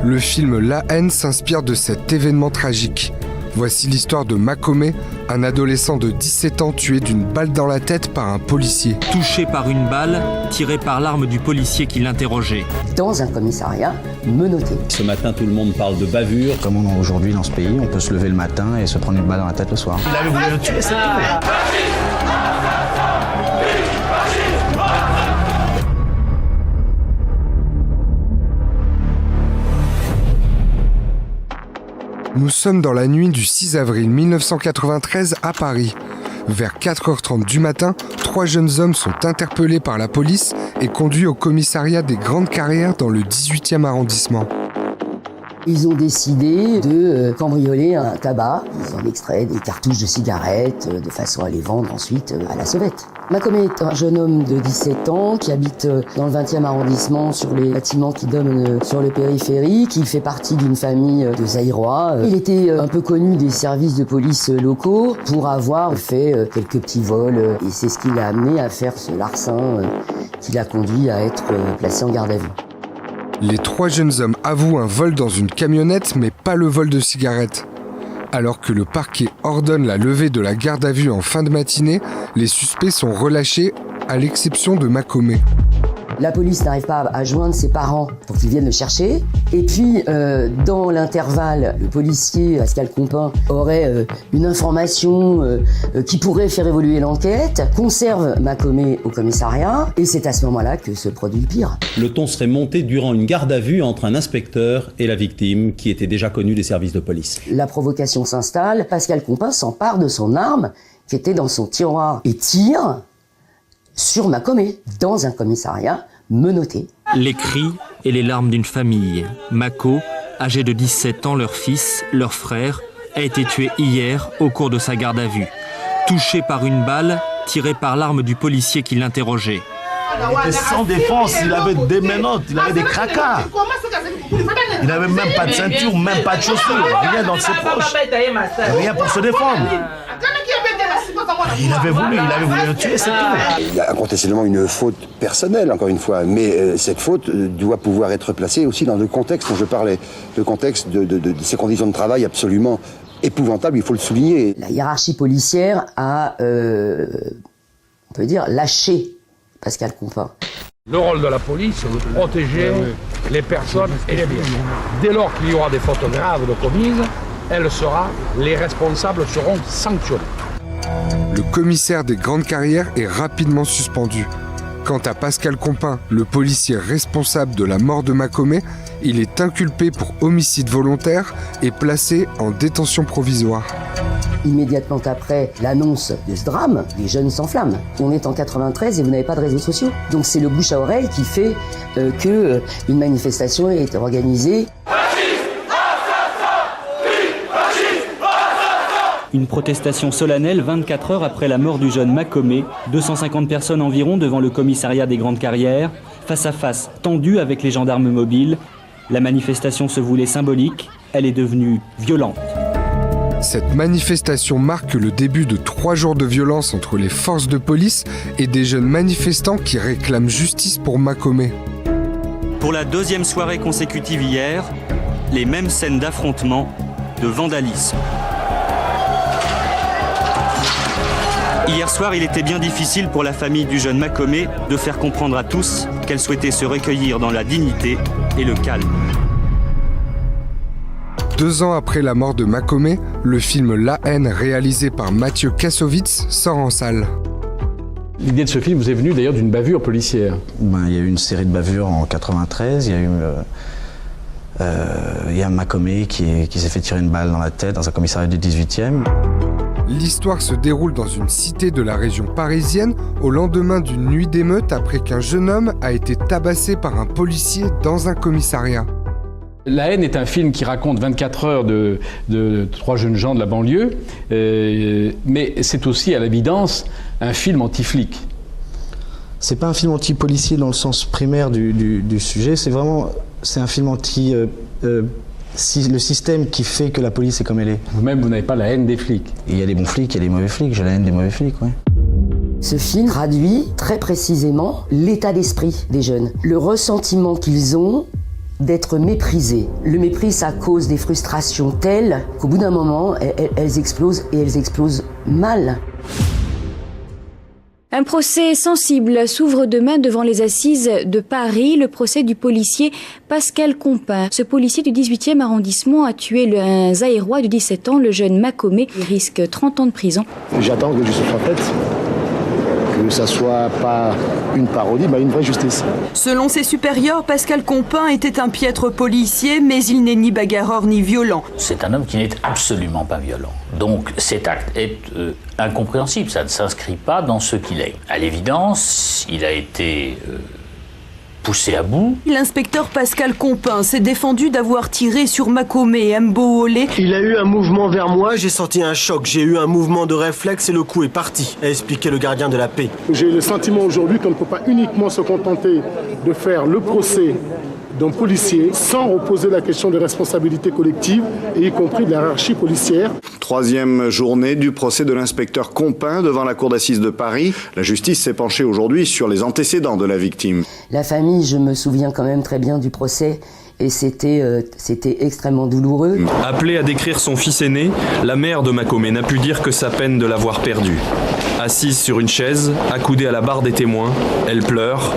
Le film La haine s'inspire de cet événement tragique. Voici l'histoire de Makome, un adolescent de 17 ans tué d'une balle dans la tête par un policier. Touché par une balle, tirée par l'arme du policier qui l'interrogeait. Dans un commissariat menotté. Ce matin, tout le monde parle de bavure. Comme on a aujourd'hui dans ce pays, on peut se lever le matin et se prendre une balle dans la tête le soir. Il avait voulu le tuer, c'est tout. Nous sommes dans la nuit du 6 avril 1993 à Paris. Vers 4h30 du matin, 3 jeunes hommes sont interpellés par la police et conduits au commissariat des Grandes Carrières dans le 18e arrondissement. Ils ont décidé de cambrioler un tabac. Ils ont extrait des cartouches de cigarettes de façon à les vendre ensuite à la sauvette. Makome est un jeune homme de 17 ans qui habite dans le 20e arrondissement sur les bâtiments qui donnent sur le périphérique. Il fait partie d'une famille de Zaïrois. Il était un peu connu des services de police locaux pour avoir fait quelques petits vols. Et c'est ce qui l'a amené à faire ce larcin qui l'a conduit à être placé en garde à vue. Les 3 jeunes hommes avouent un vol dans une camionnette, mais pas le vol de cigarettes. Alors que le parquet ordonne la levée de la garde à vue en fin de matinée, les suspects sont relâchés, à l'exception de Makome. La police n'arrive pas à joindre ses parents pour qu'ils viennent le chercher. Et puis, dans l'intervalle, le policier Pascal Compin aurait une information qui pourrait faire évoluer l'enquête, conserve Makome au commissariat, et c'est à ce moment-là que se produit le pire. Le ton serait monté durant une garde à vue entre un inspecteur et la victime, qui était déjà connue des services de police. La provocation s'installe, Pascal Compin s'empare de son arme qui était dans son tiroir et tire sur Makome, dans un commissariat menotté. Les cris et les larmes d'une famille. Mako, âgé de 17 ans, leur fils, leur frère, a été tué hier au cours de sa garde à vue. Touché par une balle, tirée par l'arme du policier qui l'interrogeait. Il était sans défense, il avait des menottes, il avait des cracas. Il n'avait même pas de ceinture, même pas de chaussures, rien dans ses poches. Rien pour se défendre. Il avait voulu le tuer, c'est tout. Il y a incontestablement une faute personnelle, encore une fois, mais cette faute doit pouvoir être placée aussi dans le contexte dont je parlais, le contexte de ces conditions de travail absolument épouvantables, il faut le souligner. La hiérarchie policière a, on peut dire, lâché Pascal Compin. Le rôle de la police, c'est de protéger les personnes et les biens. Dès lors qu'il y aura des fautes graves de commises, les responsables seront sanctionnés. Le commissaire des Grandes Carrières est rapidement suspendu. Quant à Pascal Compin, le policier responsable de la mort de Makome, il est inculpé pour homicide volontaire et placé en détention provisoire. Immédiatement après l'annonce de ce drame, les jeunes s'enflamment. On est en 93 et vous n'avez pas de réseaux sociaux. Donc c'est le bouche à oreille qui fait qu'une manifestation est organisée. Une protestation solennelle 24 heures après la mort du jeune Makome, 250 personnes environ devant le commissariat des Grandes Carrières, face à face tendu avec les gendarmes mobiles. La manifestation se voulait symbolique, elle est devenue violente. Cette manifestation marque le début de 3 jours de violence entre les forces de police et des jeunes manifestants qui réclament justice pour Makome. Pour la 2e soirée consécutive hier, les mêmes scènes d'affrontement, de vandalisme. Hier soir, il était bien difficile pour la famille du jeune Makome de faire comprendre à tous qu'elle souhaitait se recueillir dans la dignité et le calme. 2 ans après la mort de Makome, le film La haine, réalisé par Mathieu Kassovitz, sort en salle. L'idée de ce film vous est venue d'ailleurs d'une bavure policière. Il y a eu une série de bavures en 93, il y a Makome qui s'est fait tirer une balle dans la tête dans un commissariat du 18e. L'histoire se déroule dans une cité de la région parisienne au lendemain d'une nuit d'émeute après qu'un jeune homme a été tabassé par un policier dans un commissariat. La haine est un film qui raconte 24 heures de 3 jeunes gens de la banlieue, mais c'est aussi à l'évidence un film anti-flic. C'est pas un film anti-policier dans le sens primaire du sujet, c'est un film anti... le système qui fait que la police est comme elle est. Vous-même, vous n'avez pas la haine des flics. Il y a des bons flics, il y a des mauvais flics, j'ai la haine des mauvais flics, ouais. Ce film traduit très précisément l'état d'esprit des jeunes. Le ressentiment qu'ils ont d'être méprisé. Le mépris, ça cause des frustrations telles qu'au bout d'un moment, elles explosent et elles explosent mal. Un procès sensible s'ouvre demain devant les assises de Paris, le procès du policier Pascal Compin. Ce policier du 18e arrondissement a tué un Zaïrois de 17 ans, le jeune Makomé. Il risque 30 ans de prison. J'attends que justice soit faite, que ça soit pas une parodie, mais une vraie justice. Selon ses supérieurs, Pascal Compin était un piètre policier, mais il n'est ni bagarreur ni violent. C'est un homme qui n'est absolument pas violent. Donc cet acte est incompréhensible, ça ne s'inscrit pas dans ce qu'il est. À l'évidence, il a été poussé à bout. L'inspecteur Pascal Compin s'est défendu d'avoir tiré sur Makomé et Mboolé. Il a eu un mouvement vers moi, j'ai senti un choc, j'ai eu un mouvement de réflexe et le coup est parti, a expliqué le gardien de la paix. J'ai le sentiment aujourd'hui qu'on ne peut pas uniquement se contenter de faire le procès d'un policier sans reposer la question de responsabilité collective, et y compris de la hiérarchie policière. Troisième journée du procès de l'inspecteur Compin devant la cour d'assises de Paris. La justice s'est penchée aujourd'hui sur les antécédents de la victime. La famille, je me souviens quand même très bien du procès. Et c'était extrêmement douloureux. Appelée à décrire son fils aîné, la mère de Makomé n'a pu dire que sa peine de l'avoir perdu. Assise sur une chaise, accoudée à la barre des témoins, elle pleure.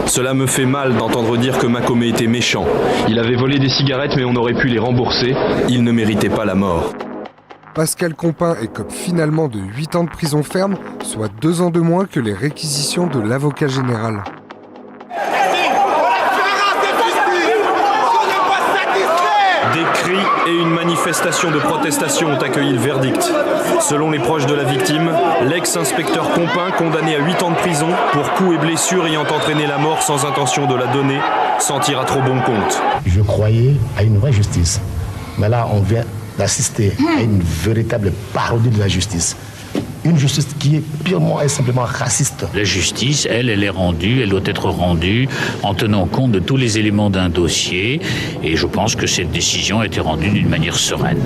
Cela me fait mal d'entendre dire que Makomé était méchant. Il avait volé des cigarettes mais on aurait pu les rembourser. Il ne méritait pas la mort. Pascal Compin écope finalement de 8 ans de prison ferme, soit 2 ans de moins que les réquisitions de l'avocat général. Des cris et une manifestation de protestation ont accueilli le verdict. Selon les proches de la victime, l'ex-inspecteur Compin, condamné à 8 ans de prison pour coups et blessures ayant entraîné la mort sans intention de la donner, s'en tire à trop bon compte. Je croyais à une vraie justice, mais là on vient d'assister à une véritable parodie de la justice. Une justice qui est purement et simplement raciste. La justice, elle est rendue, elle doit être rendue en tenant compte de tous les éléments d'un dossier, et je pense que cette décision a été rendue d'une manière sereine.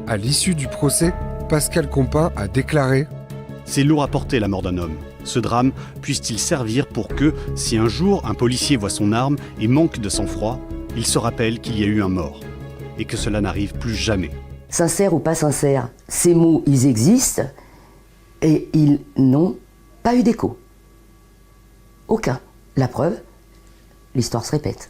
À l'issue du procès, Pascal Compin a déclaré « C'est lourd à porter la mort d'un homme. Ce drame puisse-t-il servir pour que, si un jour un policier voit son arme et manque de sang-froid, il se rappelle qu'il y a eu un mort, et que cela n'arrive plus jamais. » Sincère ou pas sincère, ces mots, ils existent, et ils n'ont pas eu d'écho. Aucun. La preuve, l'histoire se répète.